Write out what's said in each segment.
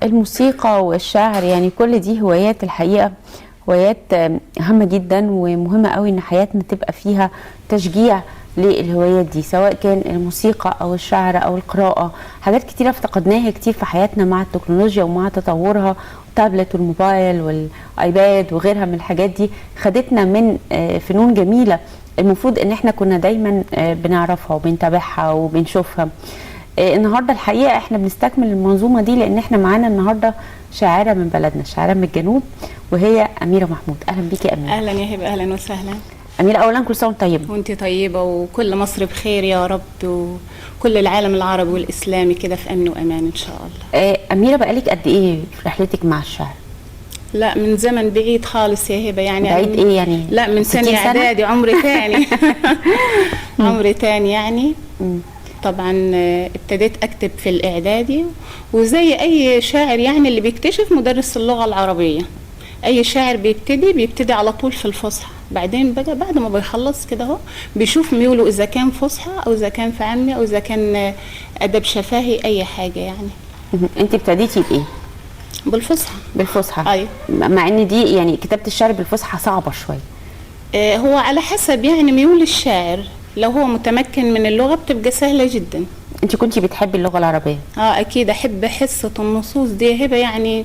الموسيقى والشعر يعني كل دي هوايات الحقيقة، هوايات هامة جدا ومهمة قوي ان حياتنا تبقى فيها تشجيع للهوايات دي، سواء كان الموسيقى او الشعر او القراءة. حاجات كتيرة افتقدناها كتير في حياتنا مع التكنولوجيا ومع تطورها، التابلت والموبايل والايباد وغيرها من الحاجات دي خدتنا من فنون جميلة المفروض ان احنا كنا دايما بنعرفها وبنتابعها وبنشوفها. النهارده الحقيقه احنا بنستكمل المنظومه دي لان احنا معانا النهارده شاعره من بلدنا، شاعره من الجنوب، وهي اميره محمود. اهلا بيكي يا اميره. اهلا يا هبه، اهلا وسهلا. اميره، اولا كل سنه وانت طيبه. وانت طيبه وكل مصر بخير يا رب، وكل العالم العربي والاسلامي كده في امن وامان ان شاء الله. اميره، بقالك قد ايه في رحلتك مع الشعر؟ لا من زمن بعيد خالص يا هبه، يعني بعيد ايه يعني؟ لا من ثانيه اعدادي، عمري ثاني عمري ثاني يعني. طبعا ابتديت اكتب في الاعدادي، وزي اي شاعر يعني اللي بيكتشف مدرس اللغه العربيه، اي شاعر بيبتدي على طول في الفصحى، بعدين بقى بعد ما بيخلص كده اهو بيشوف ميوله اذا كان فصحى او اذا كان في عامي او اذا كان ادب شفاهي، اي حاجه يعني. انت ابتديتي بايه؟ بالفصحى. بالفصحى؟ ايوه. مع ان دي يعني كتابه الشعر بالفصحى صعبه شويه. هو على حسب يعني ميول الشاعر، لو هو متمكن من اللغه بتبقى سهله جدا. انت كنتي بتحبي اللغه العربيه؟ اكيد احب حصه النصوص دي هبه يعني.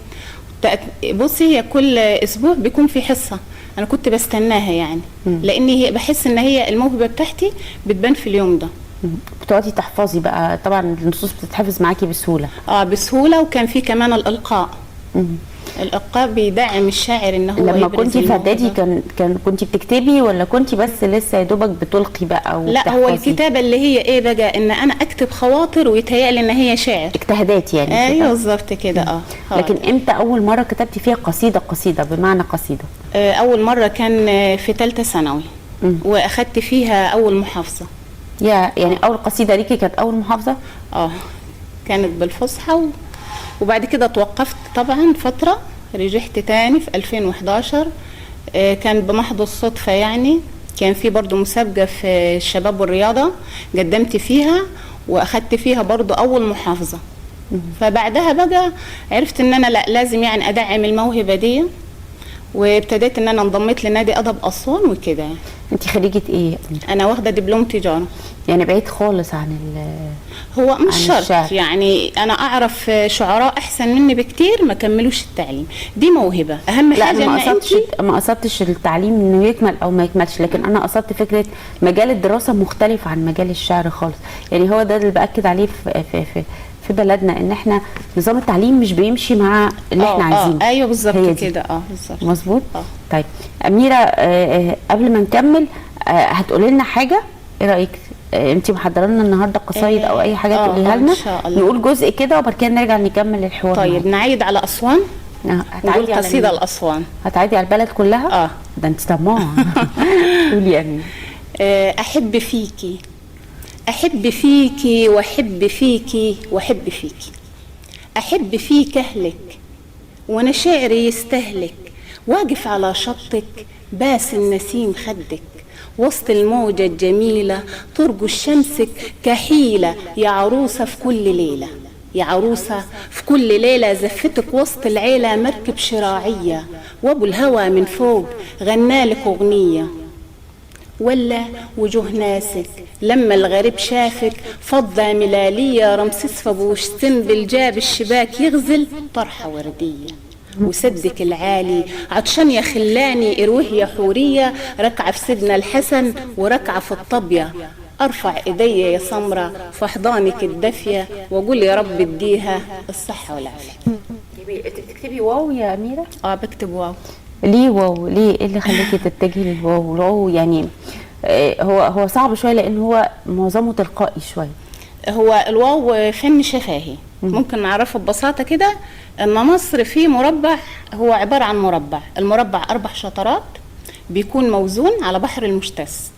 بصي هي كل اسبوع بيكون في حصه، انا كنت بستناها يعني، لاني هي بحس ان هي الموهبه بتاعتي بتبان في اليوم ده. بتقعدي تحفظي بقى، طبعا النصوص بتتحفظ معاكي بسهوله. بسهوله، وكان في كمان الالقاء. الالقاء بيدعم الشاعر ان هو لما كنتي في اعدادي كنتي بتكتبي ولا كنتي بس لسه يا دوبك بتلقي بقى وبتحفظي؟ لا، هو الكتابه اللي هي ايه بقى، ان انا اكتب خواطر ويتهيألي ان هي شعر، اجتهادات يعني. ايوه بالظبط كده. لكن امتى اول مره كتبتي فيها قصيده بمعنى قصيده؟ اول مره كان في ثالثه ثانوي، واخدت فيها اول محافظه. يعني اول قصيده ليكي كانت اول محافظه؟ كانت بالفصحى، وبعد كده توقفت طبعا فتره، رجعت تاني في 2011. كان بمحض الصدفه يعني، كان في برضو مسابقه في الشباب والرياضه قدمت فيها واخدت فيها برضو اول محافظه. فبعدها بقى عرفت ان انا لا لازم يعني ادعم الموهبه دي، وابتديت ان انا انضميت لنادي ادب اسوان وكده. انت خريجه ايه؟ انا واخده دبلوم تجاره. يعني بعيد خالص عن هو مش شرط يعني، انا اعرف شعراء احسن مني بكتير ما كملوش التعليم، دي موهبه اهم حاجه. لا ما قصدتش التعليم انه يكمل او ما يكملش، لكن انا قصدت فكره مجال الدراسه مختلف عن مجال الشعر خالص. يعني هو ده اللي باكد عليه في بلدنا، ان احنا نظام التعليم مش بيمشي مع اللي احنا عايزينه. ايوه بالظبط كده. بالظبط. مظبوط. طيب اميره، قبل ما نكمل هتقولي لنا حاجه، ايه رايك؟ انت محضره لنا النهارده قصايد او اي حاجه تقوليها لنا؟ ان شاء الله. نقول جزء كده وبعد كده نرجع نكمل الحوار. طيب نعيد على اسوان. نقول قصيده لاسوان. هتعيدي على البلد كلها؟ ده انت طماعه. قولي يا اميره. احب فيكي، احب فيكي واحب فيكي واحب فيكي، احب فيك اهلك وانا شعري يستهلك، واقف على شطك باس النسيم خدك، وسط الموجة الجميلة ترجو شمسك كحيلة، يا عروسة في كل ليلة، يا عروسة في كل ليلة زفتك وسط العيلة مركب شراعية، وابو الهوى من فوق غنالك أغنية، ولا وجوه ناسك لما الغريب شافك فضة ملالية، رمسيس فبوشتن بالجاب الشباك يغزل طرحة وردية، وسدك العالي عطشان يا خلاني اروه يا حورية، ركعة في سيدنا الحسن وركعة في الطبية، ارفع ايدي يا سمرة في حضانك الدافية، واقول يا رب اديها الصحة والعافية. بتكتبي واو يا اميرة؟ بكتب واو. ليه واو؟ ليه؟ ايه اللي خليكي تتجهي للواو؟ الواو يعني هو صعب شويه لان هو معظمه تلقائي شويه. هو الواو فن شفاهي، ممكن نعرفه ببساطه كده، ان مصر في مربع، هو عباره عن مربع، المربع 4 شطرات بيكون موزون على بحر المشتس.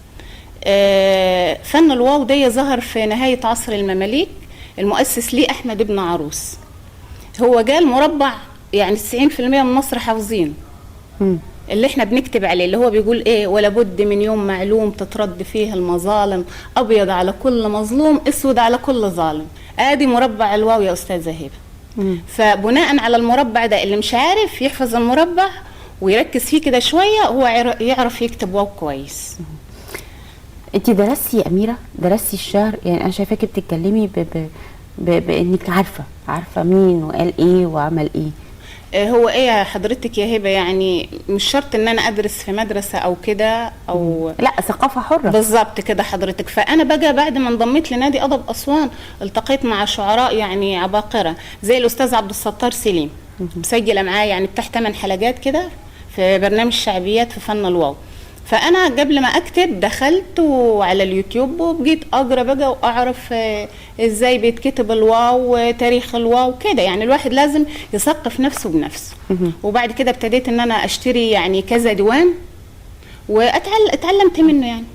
فن الواو ده ظهر في نهايه عصر المماليك، المؤسس ليه احمد بن عروس. هو قال مربع يعني 90% من مصر حافظين اللي احنا بنكتب عليه، اللي هو بيقول ايه، ولا بد من يوم معلوم تترد فيه المظالم، ابيض على كل مظلوم اسود على كل ظالم. ادي مربع الواو يا استاذه هبه. فبناء على المربع ده اللي مش عارف يحفظ المربع ويركز فيه كده شوية هو يعرف يكتب واو كويس. انت درستي يا أميرة، درستي الشعر؟ يعني انا شايفاكي بتتكلمي بانك عارفة مين وقال ايه وعمل ايه. هو ايه يا حضرتك يا هبه، يعني مش شرط ان انا ادرس في مدرسه او كده او لا، ثقافه حره بالظبط كده حضرتك. فانا بقى بعد ما انضميت لنادي ادب اسوان التقيت مع شعراء يعني عباقره زي الاستاذ عبد الستار سليم، مسجله معاه يعني بتاع 8 حلقات كده في برنامج شعبيات في فن الواو. فانا قبل ما اكتب دخلت على اليوتيوب وبقيت اقرا بقى واعرف ازاي بيتكتب الواو وتاريخ الواو كده، يعني الواحد لازم يثقف نفسه بنفسه. وبعد كده ابتديت ان انا اشتري يعني كذا ديوان واتعلمت منه يعني.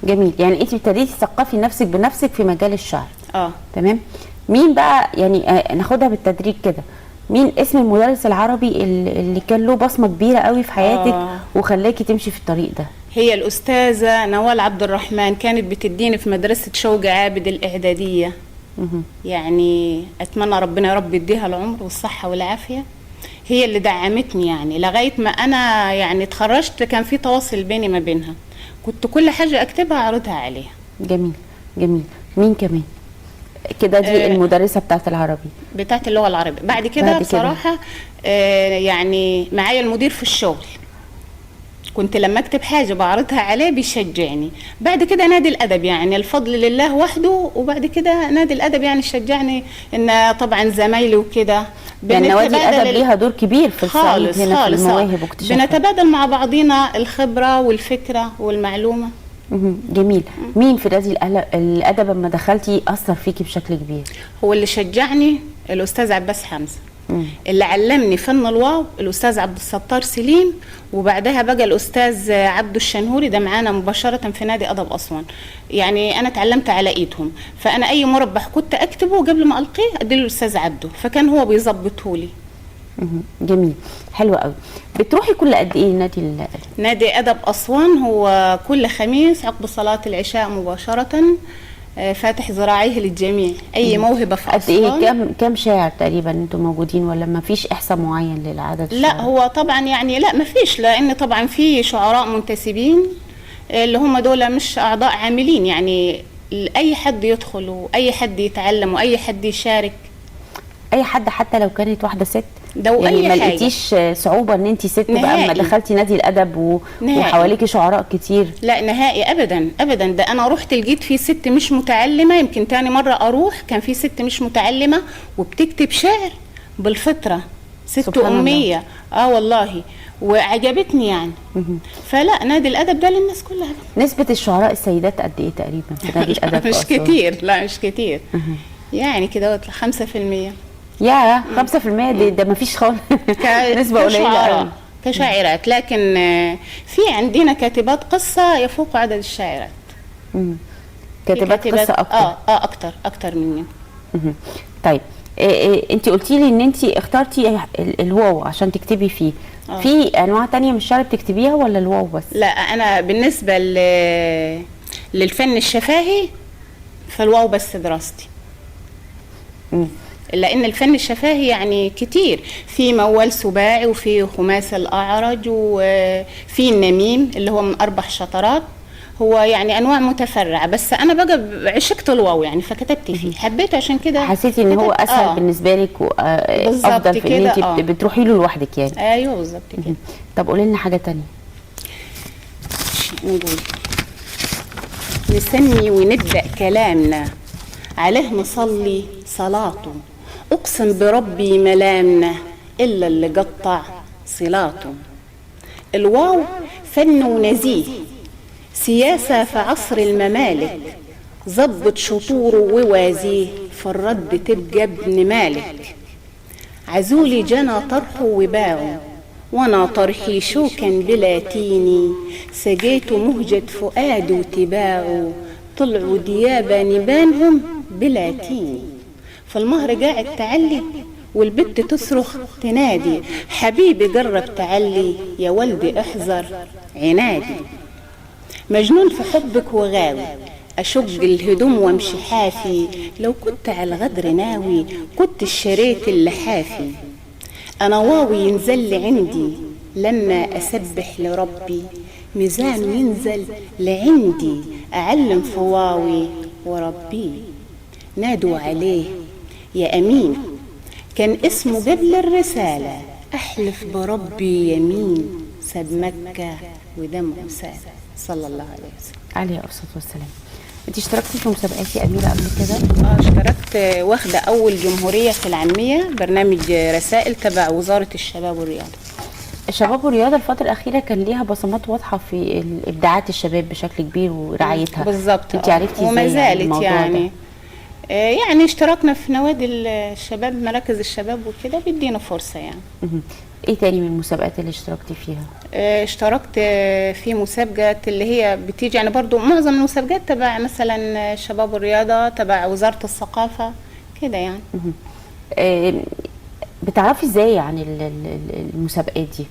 جميل. يعني انت ابتديتي تثقفي نفسك بنفسك في مجال الشعر. تمام. مين بقى يعني ناخدها بالتدريج كده، مين اسم المدرس العربي اللي كان له بصمه كبيره قوي في حياتك وخلاكي تمشي في الطريق ده؟ هي الاستاذه نوال عبد الرحمن، كانت بتديني في مدرسه شوقي عابد الاعداديه. يعني اتمنى ربنا يا رب يديها العمر والصحه والعافيه. هي اللي دعمتني يعني لغايه ما انا يعني اتخرجت، كان في تواصل بيني ما بينها، كنت كل حاجه اكتبها اعرضها عليها. جميل جميل. مين كمان كده؟ دي المدرسه بتاعت العربي، بتاعت اللغه العربيه. بعد كده بصراحه يعني معايا المدير في الشغل، كنت لما اكتب حاجه بعرضها عليه بيشجعني. بعد كده نادي الادب، يعني الفضل لله وحده، وبعد كده نادي الادب يعني شجعني ان طبعا زمايلي وكده. يعني نوادي الادب ليها دور كبير في الصعيد هنا في المواهب واكتشافها. بنتبادل مع بعضينا الخبره والفكره والمعلومه. جميل. مين في نادي الادب لما دخلتي اثر فيكي بشكل كبير؟ هو اللي شجعني الاستاذ عباس حمزه، اللي علمني فن الواو الاستاذ عبد الستار سليم، وبعدها بقى الاستاذ عبد الشنهوري ده معانا مباشره في نادي ادب اسوان. يعني انا اتعلمت على ايدهم، فانا اي مربع كنت اكتبه قبل ما القيه اديله الاستاذ عبده، فكان هو بيظبطه لي. جميل، حلو قوي. بتروحي كل قد ايه نادي الادب؟ نادي ادب اسوان هو كل خميس عقب صلاه العشاء مباشره، فاتح ذراعيه للجميع. اي موهبه في اسوان. قد ايه، كم شاعر تقريبا انتم موجودين، ولا ما فيش احصاء معين للعدد؟ لا هو طبعا يعني لا ما فيش، لان طبعا في شعراء منتسبين اللي هم دول مش اعضاء عاملين، يعني اي حد يدخل واي حد يتعلم واي حد يشارك. اي حد حتى لو كانت واحده ست؟ يعني ما لقيتيش صعوبه ان انت ست بقى اما دخلتي نادي الادب وحواليكي شعراء كتير؟ لا نهائي، ابدا ابدا. ده انا رحت لقيت في ست مش متعلمه، يمكن تاني مره اروح كان في ست مش متعلمه وبتكتب شعر بالفطره، ست اميه. والله وعجبتني يعني. فلا نادي الادب ده للناس كلها. نسبه الشعراء السيدات قد ايه تقريبا في نادي الادب؟ مش كتير، لا مش كتير. يعني كده 5%. يا 5% ده ما فيش خالص. نسبه قليله كشاعرات، لكن في عندنا كاتبات قصه يفوق عدد الشاعرات. كاتبات قصه اكتر؟ اكتر مني. طيب انت قلتي لي ان انت اخترتي الواو عشان تكتبي فيه. في انواع تانية من الشعر بتكتبيها ولا الواو بس؟ لا انا بالنسبه للفن الشفاهي فالواو بس دراستي. لان الفن الشفاهي يعني كتير، في موال سباعي وفي خماس الاعرج وفي النميم اللي هو من 4 شطرات، هو يعني انواع متفرعه. بس انا بقى عشقت الواو يعني فكتبت فيه، حبيته عشان كده. حسيتي ان هو اسهل بالنسبه لك وافضل في ان انت بتروحي له لوحدك يعني؟ ايوه بالظبط كده. طب قولي لنا حاجه تانية. نقول نسمي ونبدا كلامنا عليه نصلي صلاته، اقسم بربي ملامنا الا اللي قطع صلاته. الواو فن ونزيه، سياسة في عصر الممالك، ظبط شطوره ووازيه في الرد تبقى ابن مالك. عزولي جنى طرحه وباعه وانا طرحي شوكا بلا تيني، سجيت مهجة فؤاد وتباعه طلعوا ديابة نبانهم بلا تيني. فالمهر قاعد تعلي والبت تصرخ تنادي، حبيبي جرب تعلي يا ولدي احذر عنادي. مجنون في حبك وغاوي أشق الهدوم وامشي حافي، لو كنت على الغدر ناوي كنت اشتريت اللحافي. أنا واوي ينزل عندي لما أسبح لربي، ميزان ينزل لعندي أعلم فواوي وربي. نادوا عليه يا أمين، كان اسمه قبل الرسالة، أحلف بربي يمين، ساب مكة ودمه سال، صلى الله عليه وسلم. عليه الصلاة والسلام. انت اشتركتي في مسابقات يا أميرة قبل كده؟ اشتركت، واخدة أول جمهورية في العامية، برنامج رسائل تبع وزارة الشباب والرياضة. الشباب والرياضة الفترة الأخيرة كان ليها بصمات واضحة في إبداعات الشباب بشكل كبير ورعايتها. بالظبط. انت عرفتي ازاي وما زالت الموضوع يعني ده؟ يعني اشتركنا في نوادي الشباب، مراكز الشباب وكده، بيدينا فرصة يعني. ايه تاني من المسابقات اللي اشتركتي فيها؟ اشتركت في مسابقة اللي هي بتيجي يعني برضو معظم المسابقات تبع مثلا الشباب والرياضة، تبع وزارة الثقافة كده يعني. بتعرفي ازاي عن المسابقات دي؟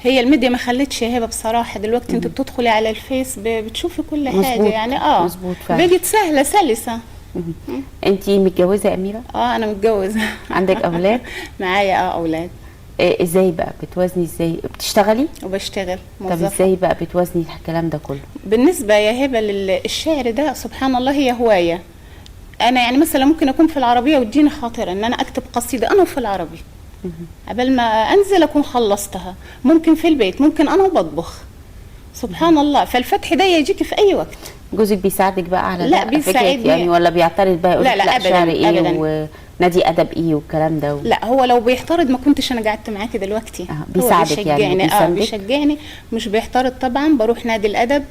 هي الميديا ما خلتش هبه بصراحه، دلوقتي انت بتدخلي على الفيس بتشوفي كل حاجه يعني. مظبوط فعلا، بقت سهله سلسه. انت متجوزه يا اميره؟ انا متجوزه. عندك اولاد؟ معايا اولاد. ازاي بقى بتوازني؟ ازاي بتشتغلي؟ وبشتغل طب موظفة. ازاي بقى بتوازني الكلام ده كله؟ بالنسبه يا هبه للشعر ده سبحان الله هي هوايه. انا يعني مثلا ممكن اكون في العربيه وتجيني خاطره ان انا اكتب قصيده انا وفي العربي، قبل ما انزل اكون خلصتها. ممكن في البيت، ممكن انا وبطبخ، سبحان الله. فالفتح ده يجيكي في اي وقت. جوزك بيساعدك بقى على لا ده؟ بيساعدني يعني ولا بيعترض بقى يقول لا لا أبداً شعر ايه أبداً. ونادي ادب ايه والكلام ده لا هو لو بيعترض ما كنتش انا قعدت معاكي دلوقتي. بيساعدك هو بيشجعني. يعني بيشجعني، مش بيعترض طبعا. بروح نادي الادب،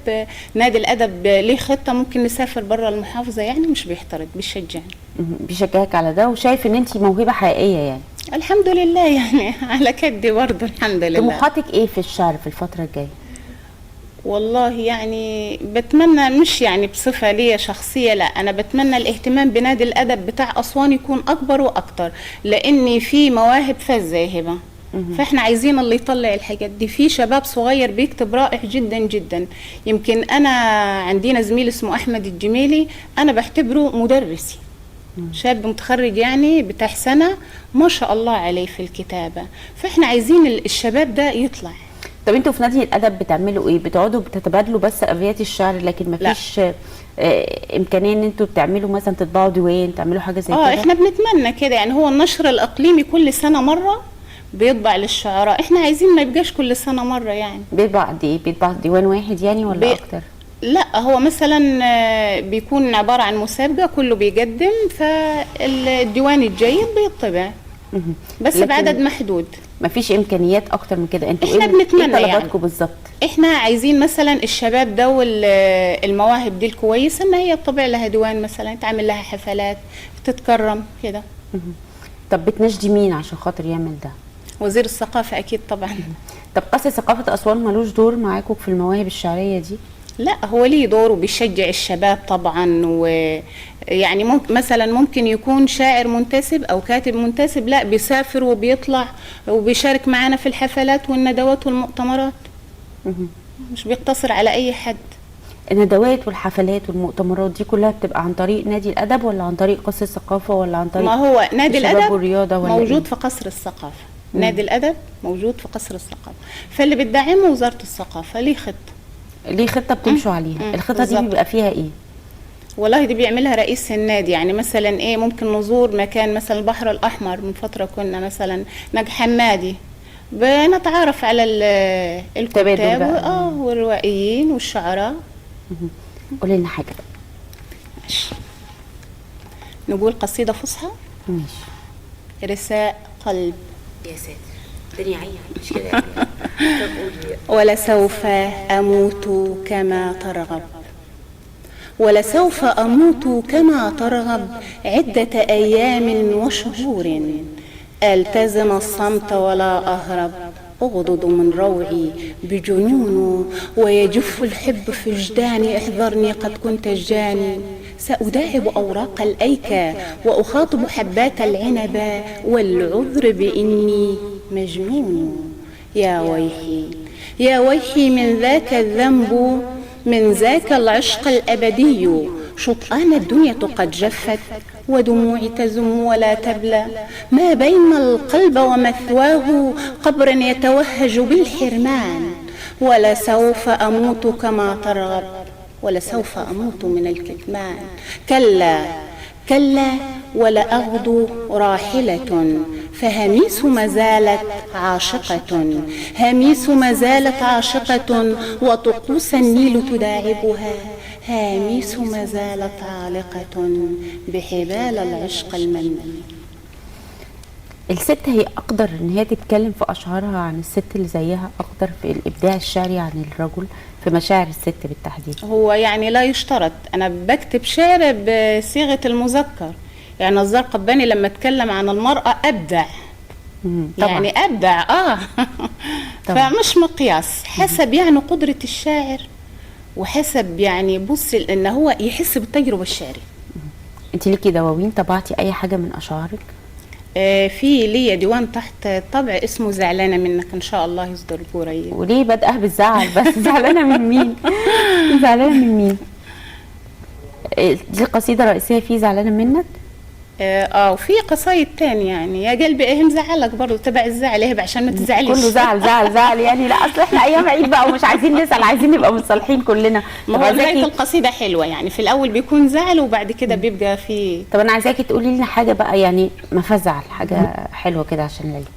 نادي الادب ليه خطه ممكن نسافر بره المحافظه يعني، مش بيعترض، بيشجعني. بيشجعك على ده وشايف ان انت موهبه حقيقيه يعني. الحمد لله يعني على كدي برضه الحمد لله. طموحاتك ايه في الشعر في الفتره الجايه؟ والله يعني بتمنى، مش يعني بصفة ليا شخصية، لا أنا بتمنى الاهتمام بنادي الأدب بتاع أسوان يكون أكبر وأكتر، لأن في مواهب فذة يا هبة. فاحنا عايزين اللي يطلع الحاجات دي. في شباب صغير بيكتب رائع جدا جدا. يمكن أنا عندنا زميل اسمه أحمد الجميلي، أنا بعتبره مدرسي، شاب متخرج يعني بتاع سنة، ما شاء الله عليه في الكتابة. فاحنا عايزين الشباب ده يطلع. طب انتوا في نادي الادب بتعملوا ايه؟ بتقعدوا بتتبادلوا بس ابيات الشعر، لكن مفيش امكانيه ان انتوا بتعملوا مثلا تطبعوا ديوان، تعملوا حاجه زي كده؟ احنا بنتمنى كده يعني. هو النشر الاقليمي كل سنه مره بيطبع للشعراء، احنا عايزين ما يبقاش كل سنه مره يعني. بيطبع قد ايه؟ بيطبع ديوان واحد يعني ولا اكتر؟ لا هو مثلا بيكون عباره عن مسابقه كله بيقدم، فالديوان الجيد بيطبع بس بعدد محدود. مفيش امكانيات اكتر من كده؟ انتوا احنا بنتمنى ايه طلباتكم يعني بالظبط؟ احنا عايزين مثلا الشباب ده والمواهب دي الكويسه ان هي تطبع لها ديوان، مثلا تعمل لها حفلات تتكرم كده. طب بتناشدي مين عشان خاطر يعمل ده؟ وزير الثقافه اكيد طبعا. طب قصر ثقافه اسوان ملوش دور معاكم في المواهب الشعريه دي؟ لا هو ليه دور وبيشجع الشباب طبعا. ويعني مثلا ممكن يكون شاعر منتسب او كاتب منتسب، لا بيسافر وبيطلع وبيشارك معنا في الحفلات والندوات والمؤتمرات. مش بيقتصر على اي حد. الندوات والحفلات والمؤتمرات دي كلها بتبقى عن طريق نادي الادب ولا عن طريق قصر الثقافه ولا عن طريق ما هو نادي الادب والرياضة ولا موجود في قصر الثقافه. نادي الادب موجود في قصر الثقافه، فاللي بتدعمه وزاره الثقافه ليه خطه. ليه خطه بتمشوا عليها؟ الخطه بالزبط. دي بيبقى فيها ايه؟ والله دي بيعملها رئيس النادي. يعني مثلا ايه، ممكن نزور مكان مثلا البحر الاحمر. من فتره كنا مثلا نجح حمادي، بنتعرف على الكتاب والروائيين والشعراء. قولي لنا حاجه بقى. ماشي، نقول قصيده فصحى. ماشي. رساء قلب. يا ساتر الدنيا عيا مش كده يعني. ولسوف اموت كما ترغب، ولسوف أموت كما ترغب عدة أيام وشهور، ألتزم الصمت ولا أهرب، أغضض من روعي بجنون، ويجف الحب في وجداني، احذرني قد كنت الجاني. سأداعب أوراق الأيكة وأخاطب حبات العنب، والعذر بإني مجنون. يا ويحي يا ويحي من ذاك الذنب، من ذاك العشق الأبدي، شطآن الدنيا قد جفت ودموعي تزم ولا تبلى، ما بين القلب ومثواه قبر يتوهج بالحرمان، ولسوف أموت كما ترغب ولسوف أموت من الكتمان. كلا كلا ولأغدو راحلة، فهميس ما زالت عاشقة، هميس ما زالت عاشقة، وطقوس النيل تداعبها، هاميس ما زالت عالقة بحبال العشق الممنون. الست هي اقدر ان هي تتكلم في اشعارها عن الست اللي زيها، اقدر في الابداع الشعري عن الرجل في مشاعر الست بالتحديد. هو يعني لا يشترط، انا بكتب شعر بصيغه المذكر، يعني نزار قباني لما اتكلم عن المراه ابدع، طبعا. يعني ابدع فمش مقياس، حسب يعني قدره الشاعر، وحسب يعني بص ان هو يحس بالتجربه الشعريه. انت ليكي دواوين طبعتي اي حاجه من اشعارك؟ في ليا ديوان تحت طبع اسمه زعلانه منك، ان شاء الله يصدر قريب. وليه بادئه بالزعل بس؟ زعلانه من مين؟ زعلانه من مين؟ دي قصيده رئيسيه فيه زعلانه منك؟ وفي قصايد تاني يعني يا قلبي ايه مزعلك برضه تبع الزعل ايه عشان ما تزعليش. كله زعل زعل زعل يعني. لا اصل احنا ايام عيد بقى ومش عايزين نزعل، عايزين نبقى متصالحين كلنا. ما هو نهايه القصيده حلوه يعني، في الاول بيكون زعل وبعد كده بيبقى في. طب انا عايزاكي تقولي لنا حاجه بقى يعني ما فزع حاجه حلوه كده عشان العيد.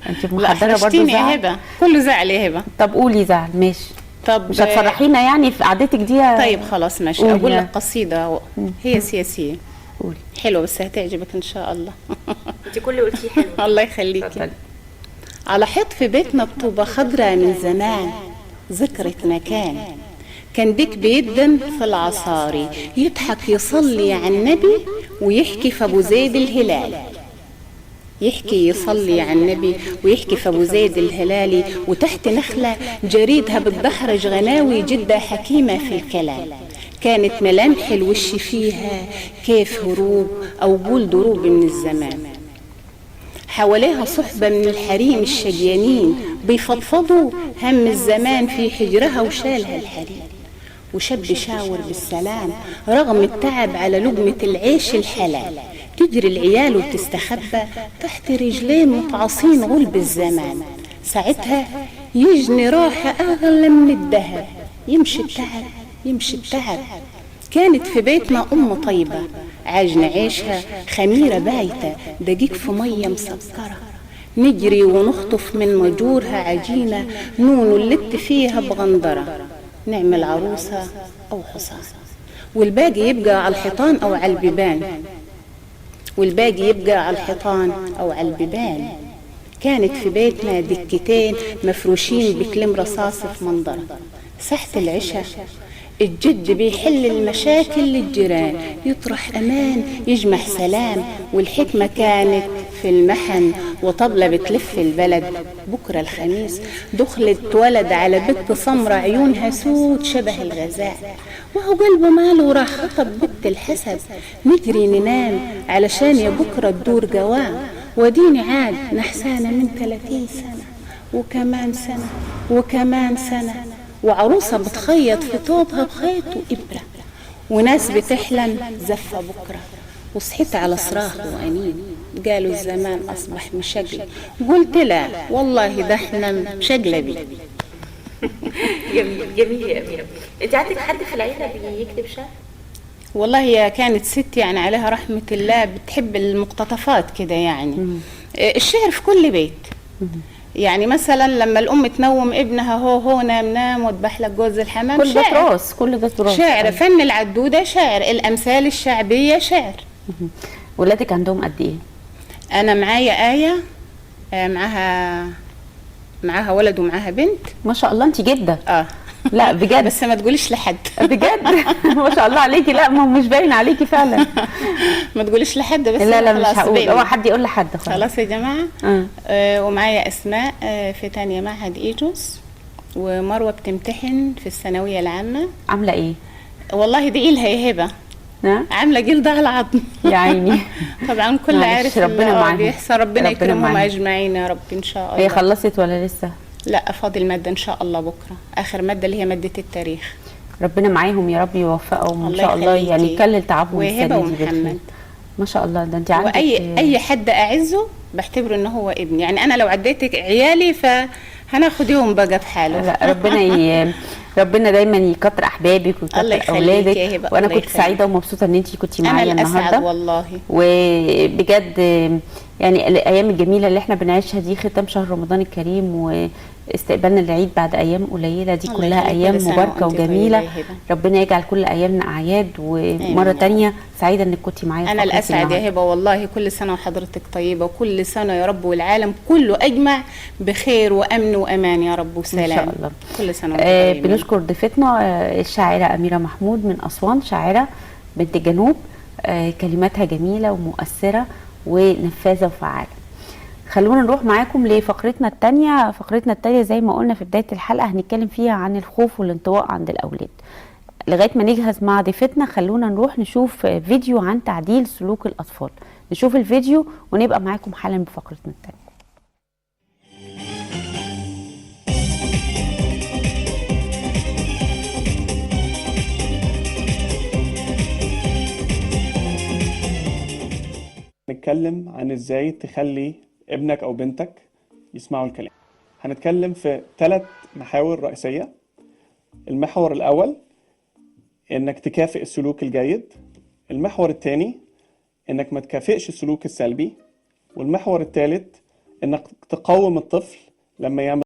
انت محضره برضه زعل؟ يا هبه كله زعل يا هبه. طب قولي زعل ماشي. طب مش هتفرحينا يعني في قعدتك دي؟ طيب خلاص ماشي، اقول لك قصيده هي سياسيه. قولي. حلوه بس هتعجبك ان شاء الله. انت كل قلتيه حلو. الله يخليكي. على حيط في بيتنا بطوبه خضراء من زمان، ذكرة مكان كان بيك بيدن في العصاري، يضحك يصلي على النبي ويحكي في ابو زيد الهلالي، يحكي يصلي على النبي ويحكي في ابو زيد الهلالي، وتحت نخله جريدها بتدحرج غناوي جده حكيمه في الكلام، كانت ملامح الوش فيها كيف هروب او قول دروب من الزمان، حواليها صحبه من الحريم الشجيانين بيفضفضوا هم الزمان في حجرها وشالها الحريم، وشاب شاور بالسلام رغم التعب على لقمه العيش الحلال، تجري العيال وتستخبى تحت رجلين متعصين غلب الزمان، ساعتها يجني راحة أغلى من الذهب، يمشي التعب يمشي التعب. كانت في بيتنا أم طيبة عاجن عيشها خميرة بايتة دقيق في مية مسكرة، نجري ونخطف من مجورها عجينة نون اللت فيها بغندرة، نعمل عروسة أو حصان والباقي يبقى على الحيطان أو على البيبان، والباقي يبقى على الحيطان أو على البيبان. كانت في بيتنا دكتين مفروشين بكلم رصاص في منظرة، ساحة العشاء الجد بيحل المشاكل للجيران، يطرح أمان يجمع سلام، والحكمة كانت في المحن وطبلة بتلف البلد. بكرة الخميس دخلت ولد على بنت سمرة عيونها سود شبه الغزال، وهو قلبه ماله وراح خطب بنت الحسد، نجري ننام علشان يا بكرة تدور قوام، وديني عاد نحسانة من 30 سنة وكمان سنة وكمان سنة، وعروسة بتخيط في طوبها بخيط وإبرة، وناس بتحلم زفة بكرة، وصحيت على صراخ وأنين قالوا الزمان أصبح مشقلب، قلت لا والله ده احنا مشقلبي. جميل جميل يا أميرة. انت عندك حد في العيلة بيكتب شعر؟ والله هي كانت ست يعني عليها رحمة الله بتحب المقتطفات كده يعني. الشعر في كل بيت، يعني مثلا لما الام تنوم ابنها هو نام نام وذبح لك جوز الحمام، كل ده تراث، كل ده تراث شعر. فن العدوده شعر، الامثال الشعبيه شعر. ولادك عندهم قد ايه؟ انا معايا آية معاها ولد ومعاها بنت. ما شاء الله انت جده. لا بجد بس ما تقوليش لحد. بجد ما شاء الله عليكي. لا ما مش باين عليكي فعلا. ما تقوليش لحد بس. لا مش هقول، هو حد يقول لحد خلاص يا جماعه. ومعايا اسماء في تانية معهد ايجوس، ومروه بتمتحن في الثانويه العامه. عامله ايه؟ والله دي لها يا هبه. عامله جلد على العظم يا عيني. طبعا كل عارف ربنا معاها، بيحصل، ربنا يكرمهم اجمعين يا رب ان شاء الله. هي خلصت ولا لسه؟ لا فاضل ماده ان شاء الله بكره، اخر ماده اللي هي ماده التاريخ. ربنا معاهم يا رب يوفقهم وان الله شاء الله، يعني يخليكي. يكلل تعبهم وهبة السنه دي بالخير. ومحمد. ما شاء الله، ده انت عندك واي حد اعزه بعتبره ان هو ابني، يعني انا لو عديت عيالي فهناخد يوم بقى بحاله. لا ربنا دايما يكتر احبابك الله ويكتر يخليك اولادك. يا هبة، وانا الله كنت يخليك. سعيده ومبسوطه ان انت كنتي انا معايا الاسعد النهارده، والله. وبجد يعني الايام الجميله اللي احنا بنعيشها دي، ختام شهر رمضان الكريم واستقبالنا للعيد بعد ايام قليله، دي الله كلها يخليك، ايام كل سنة مباركه وأنت طيبة وجميله. يا هبة. ربنا يجعل كل ايامنا اعياد. ومره آمين يا تانية سعيده انك كنتي معايا في انا فقرة الاسعد النهاردة. يا هبه والله، كل سنه وحضرتك طيبه، وكل سنه يا رب والعالم كله اجمع بخير وامن وامان يا رب وسلام ان شاء الله. كل سنه وانتم طيبين. بنشكر ضيفتنا الشاعره اميره محمود من اسوان، شاعره بنت الجنوب، كلماتها جميله ومؤثره ونفاذه وفعاله. خلونا نروح معاكم لفقرتنا الثانيه. فقرتنا الثانيه زي ما قلنا في بدايه الحلقه هنتكلم فيها عن الخوف والانطواء عند الاولاد. لغايه ما نجهز مع ضيفتنا خلونا نروح نشوف فيديو عن تعديل سلوك الاطفال. نشوف الفيديو ونبقى معاكم حالا بفقرتنا الثانيه. نتكلم عن ازاي تخلي ابنك او بنتك يسمعوا الكلام. هنتكلم في 3 محاور رئيسية. المحور الاول انك تكافئ السلوك الجيد، المحور الثاني انك ما تكافئش السلوك السلبي، والمحور الثالث انك تقوم الطفل لما يعمل